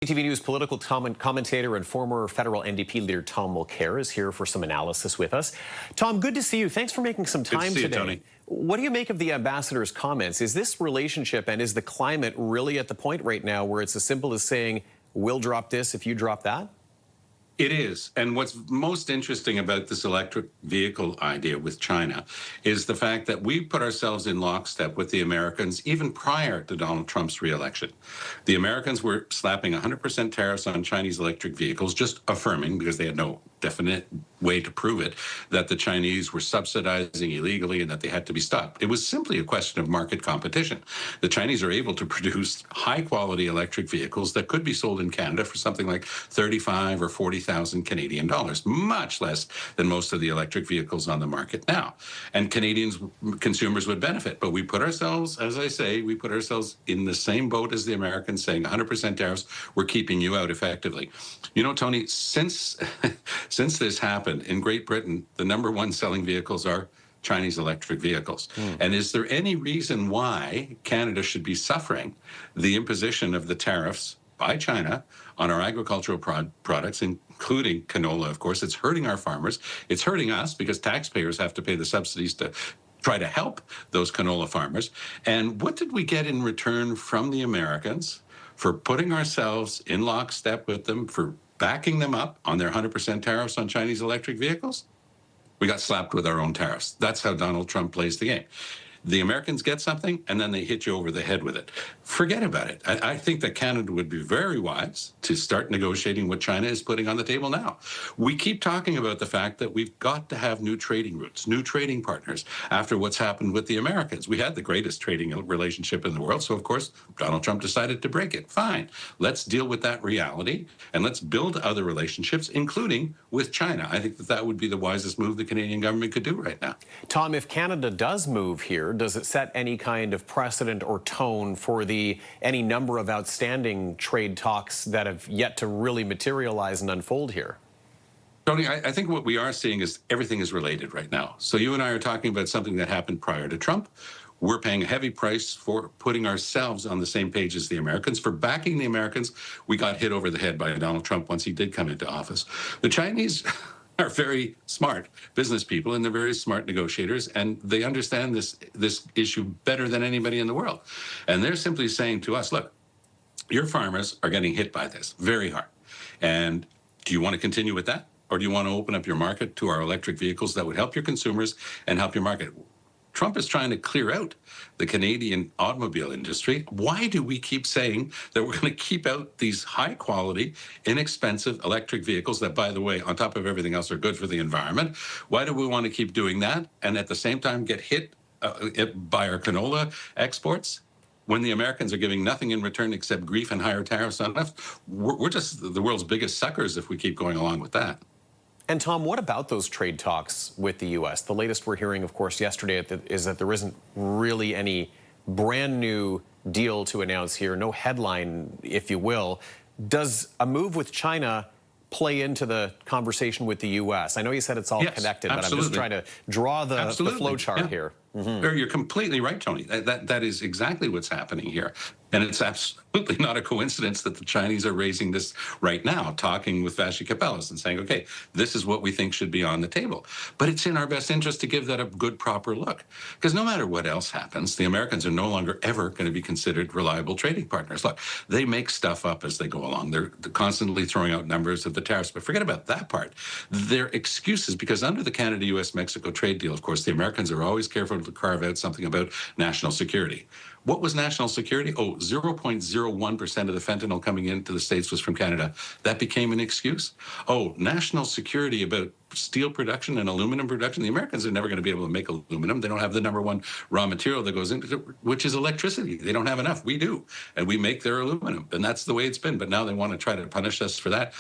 TV News political commentator and former federal NDP leader Tom Mulcair is here for some analysis with us. Tom, good to see you. Thanks for making some time today. Tony. What do you make of the ambassador's comments? Is this relationship and is the climate really at the point right now where it's as simple as saying, we'll drop this if you drop that? It is. And what's most interesting about this electric vehicle idea with China is the fact that we put ourselves in lockstep with the Americans even prior to Donald Trump's reelection. The Americans were slapping 100% tariffs on Chinese electric vehicles, just affirming, because they had no definite way to prove it, that the Chinese were subsidizing illegally and that they had to be stopped. It was simply a question of market competition. The Chinese are able to produce high-quality electric vehicles that could be sold in Canada for something like 35 or 40,000 Canadian dollars, much less than most of the electric vehicles on the market now. And consumers would benefit. But we put ourselves, as I say, we put ourselves in the same boat as the Americans, saying 100% tariffs, we're keeping you out effectively. You know, Tony, since this happened in Great Britain, the #1 selling vehicles are Chinese electric vehicles. And is there any reason why Canada should be suffering the imposition of the tariffs by China on our agricultural products, including canola, of course? It's hurting our farmers. It's hurting us because taxpayers have to pay the subsidies to try to help those canola farmers. And what did we get in return from the Americans for putting ourselves in lockstep with them, for backing them up on their 100% tariffs on Chinese electric vehicles? We got slapped with our own tariffs. That's how Donald Trump plays the game. The Americans get something, and then they hit you over the head with it. Forget about it. I think that Canada would be very wise to start negotiating what China is putting on the table now. We keep talking about the fact that we've got to have new trading routes, new trading partners after what's happened with the Americans. We had the greatest trading relationship in the world, so of course, Donald Trump decided to break it. Fine. Let's deal with that reality, and let's build other relationships, including with China. I think that that would be the wisest move the Canadian government could do right now. Tom, if Canada does move here, does it set any kind of precedent or tone for any number of outstanding trade talks that have yet to really materialize and unfold here? Tony, I think what we are seeing is everything is related right now. So you and I are talking about something that happened prior to Trump. We're paying a heavy price for putting ourselves on the same page as the Americans. For backing the Americans, we got hit over the head by Donald Trump once he did come into office. The Chinese are very smart business people, and they're very smart negotiators, and they understand this issue better than anybody in the world. And they're simply saying to us, look, your farmers are getting hit by this very hard. And do you want to continue with that? Or do you want to open up your market to our electric vehicles that would help your consumers and help your market? Trump is trying to clear out the Canadian automobile industry. Why do we keep saying that we're going to keep out these high-quality, inexpensive electric vehicles that, by the way, on top of everything else, are good for the environment? Why do we want to keep doing that and at the same time get hit by our canola exports when the Americans are giving nothing in return except grief and higher tariffs on us? We're just the world's biggest suckers if we keep going along with that. And Tom, what about those trade talks with the U.S.? The latest we're hearing, of course, yesterday is that there isn't really any brand new deal to announce here, no headline, if you will. Does a move with China play into the conversation with the U.S.? I know you said it's all connected, but I'm just trying to draw the flow chart here. You're completely right, Tony. That is exactly what's happening here. And it's absolutely not a coincidence that the Chinese are raising this right now, talking with Vashi Kapelas and saying, okay, this is what we think should be on the table. But it's in our best interest to give that a good, proper look. Because no matter what else happens, the Americans are no longer ever going to be considered reliable trading partners. Look, they make stuff up as they go along. They're constantly throwing out numbers of the tariffs. But forget about that part. They're excuses, because under the Canada-US-Mexico trade deal, of course, the Americans are always careful to carve out something about national security. What was national security? Oh, 0.01% of the fentanyl coming into the States was from Canada. That became an excuse. Oh, national security about steel production and aluminum production. The Americans are never going to be able to make aluminum. They don't have the #1 raw material that goes into it, which is electricity. They don't have enough. We do. And we make their aluminum. And that's the way it's been. But now they want to try to punish us for that.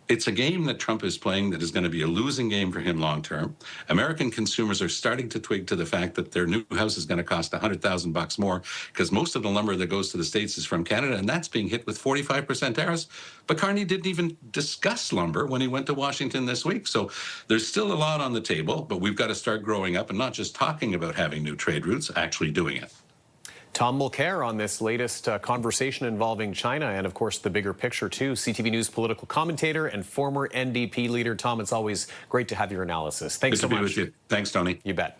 It's a game that Trump is playing that is going to be a losing game for him long term. American consumers are starting to twig to the fact that their new house is going to cost $100,000 more, because most of the lumber that goes to the States is from Canada, and that's being hit with 45% tariffs. But Carney didn't even discuss lumber when he went to Washington this week. So there's still a lot on the table, but we've got to start growing up and not just talking about having new trade routes, actually doing it. Tom Mulcair on this latest conversation involving China and, of course, the bigger picture, too. CTV News political commentator and former NDP leader. Tom, it's always great to have your analysis. Thanks so much. Good to be with you. Thanks, Tony. You bet.